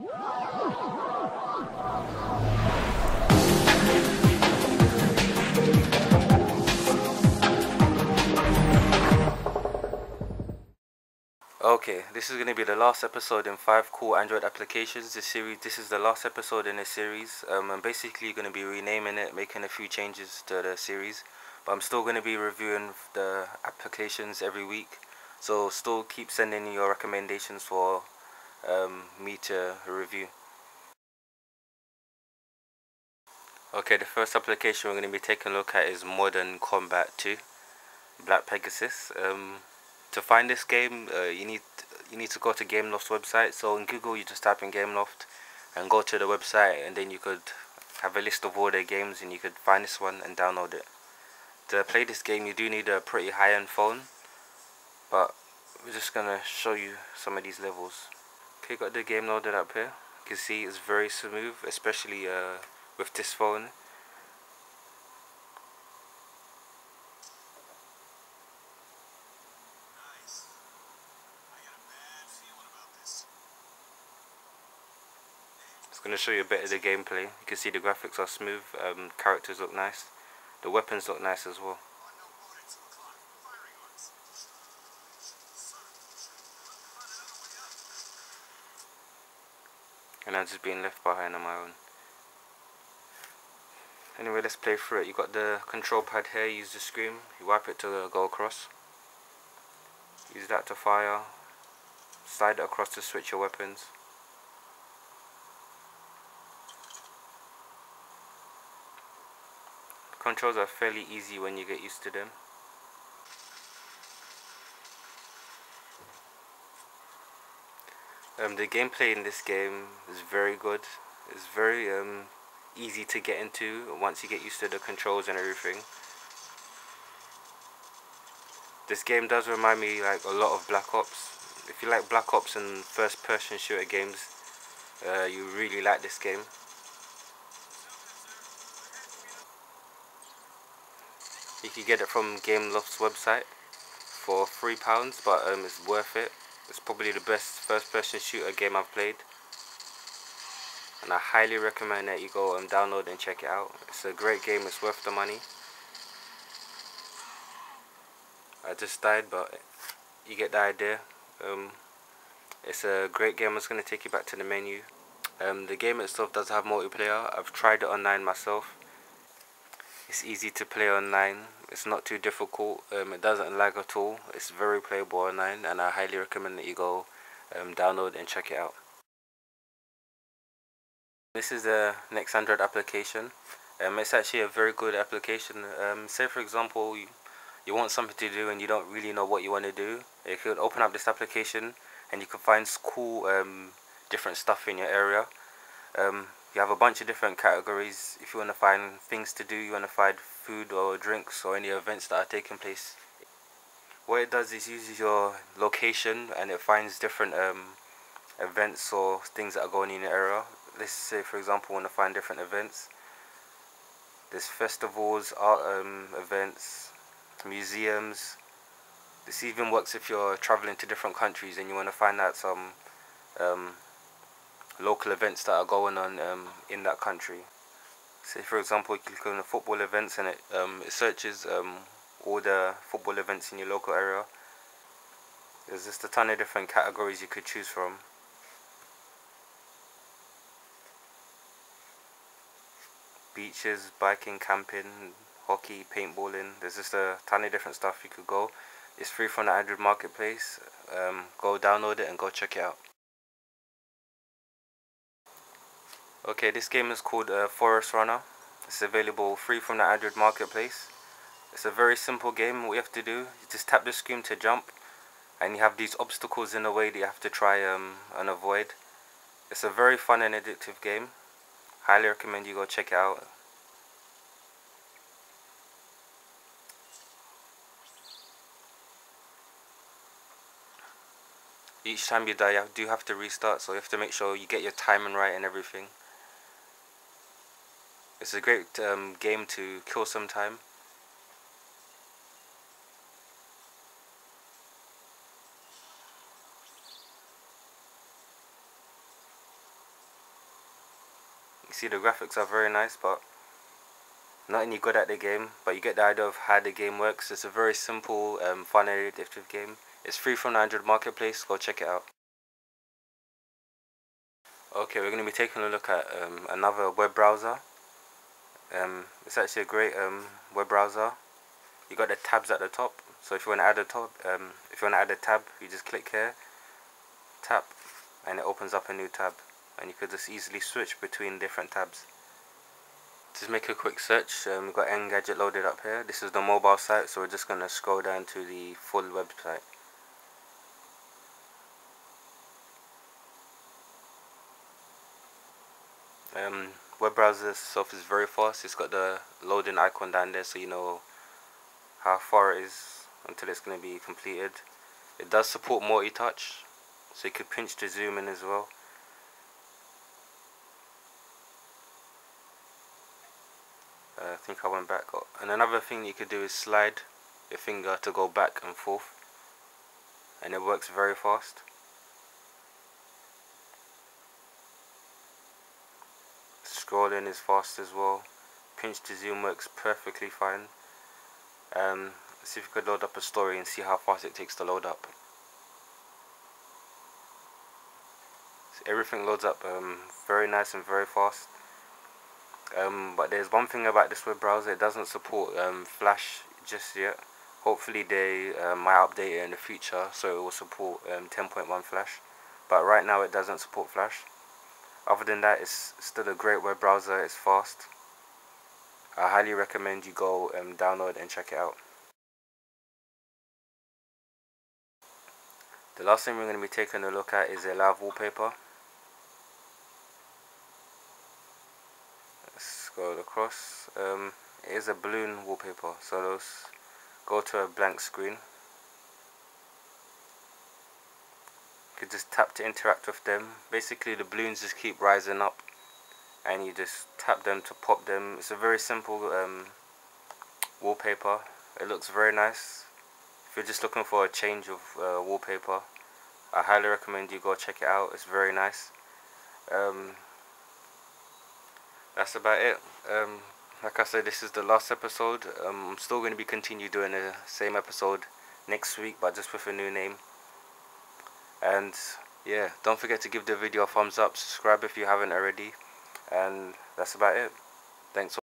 Okay, this is going to be the last episode in 5 cool Android applications. This is the last episode in this series. I'm basically going to be renaming it, making a few changes to the series, but I'm still going to be reviewing the applications every week. So still keep sending in your recommendations for me to review. Okay, the first application we're going to be taking a look at is Modern Combat 2, Black Pegasus. To find this game, you need to go to Gameloft's website. So in Google, you just type in Gameloft and go to the website, and then you could have a list of all their games, and you could find this one and download it. To play this game, you do need a pretty high-end phone, but we're just gonna show you some of these levels. Okay, got the game loaded up here. You can see it's very smooth, especially with this phone. It's going to show you a bit of the gameplay. You can see the graphics are smooth, characters look nice, the weapons look nice as well. And I'm just being left behind on my own. Anyway, let's play through it. You got the control pad here, use the screen, you wipe it to go across. Use that to fire, slide it across to switch your weapons. Controls are fairly easy when you get used to them. The gameplay in this game is very good. It's very easy to get into once you get used to the controls and everything. This game does remind me like a lot of Black Ops. If you like Black Ops and first person shooter games, you really like this game. You can get it from Gameloft's website for £3, but it's worth it. It's probably the best first person shooter game I've played, and I highly recommend that you go and download and check it out. It's a great game, it's worth the money. I just died, but you get the idea. It's a great game. It's going to take you back to the menu. The game itself does have multiplayer. I've tried it online myself. It's easy to play online. It's not too difficult. It doesn't lag at all. It's very playable online, and I highly recommend that you go download and check it out. This is the next Android application. It's actually a very good application. Say for example, you want something to do and you don't really know what you want to do. You could open up this application and you can find cool different stuff in your area. You have a bunch of different categories. If you want to find things to do, you want to find food or drinks or any events that are taking place. What it does is uses your location and it finds different events or things that are going on in your area. Let's say for example, want to find different events. There's festivals, art events, museums. This even works if you're traveling to different countries and you want to find out some local events that are going on in that country. Say for example, you click on the football events and it searches all the football events in your local area. There's just a ton of different categories you could choose from. Beaches, biking, camping, hockey, paintballing. There's just a ton of different stuff you could go. It's free from the Android marketplace. Go download it and go check it out. Okay, this game is called Forest Runner. It's available free from the Android marketplace. It's a very simple game. What you have to do, you just tap the screen to jump, and you have these obstacles in the way that you have to try and avoid. It's a very fun and addictive game. Highly recommend you go check it out. Each time you die, you do have to restart, so you have to make sure you get your timing right and everything. It's a great game to kill some time. You see the graphics are very nice, but not any good at the game, but you get the idea of how the game works. It's a very simple, fun and addictive game. It's free from the Android marketplace, go check it out. Okay, we're going to be taking a look at another web browser. It's actually a great web browser. You got the tabs at the top, so if you want to add a tab, you just click here, tap, and it opens up a new tab, and you could just easily switch between different tabs. Just make a quick search. We've got Engadget loaded up here. This is the mobile site, so we're just going to scroll down to the full website. Web browser itself is very fast. It's got the loading icon down there, so you know how far it is until it's going to be completed. It does support multi-touch, so you could pinch to zoom in as well. I think I went back. And another thing you could do is slide your finger to go back and forth, and it works very fast. Scrolling is fast as well. Pinch to zoom works perfectly fine. Let's see if we could load up a story and see how fast it takes to load up. So everything loads up very nice and very fast. But there's one thing about this web browser: it doesn't support Flash just yet. Hopefully they might update it in the future so it will support 10.1 Flash. But right now it doesn't support Flash. Other than that, it's still a great web browser. It's fast. I highly recommend you go download and check it out. The last thing we're going to be taking a look at is a live wallpaper. Let's scroll across. It is a balloon wallpaper, so let's go to a blank screen. You could just tap to interact with them. Basically the balloons just keep rising up, and you just tap them to pop them. It's a very simple wallpaper. It looks very nice. If you're just looking for a change of wallpaper, I highly recommend you go check it out. It's very nice. That's about it. Like I said, this is the last episode. I'm still going to be continue doing the same episode next week, but just with a new name. And yeah, don't forget to give the video a thumbs up, subscribe if you haven't already, and that's about it. Thanks for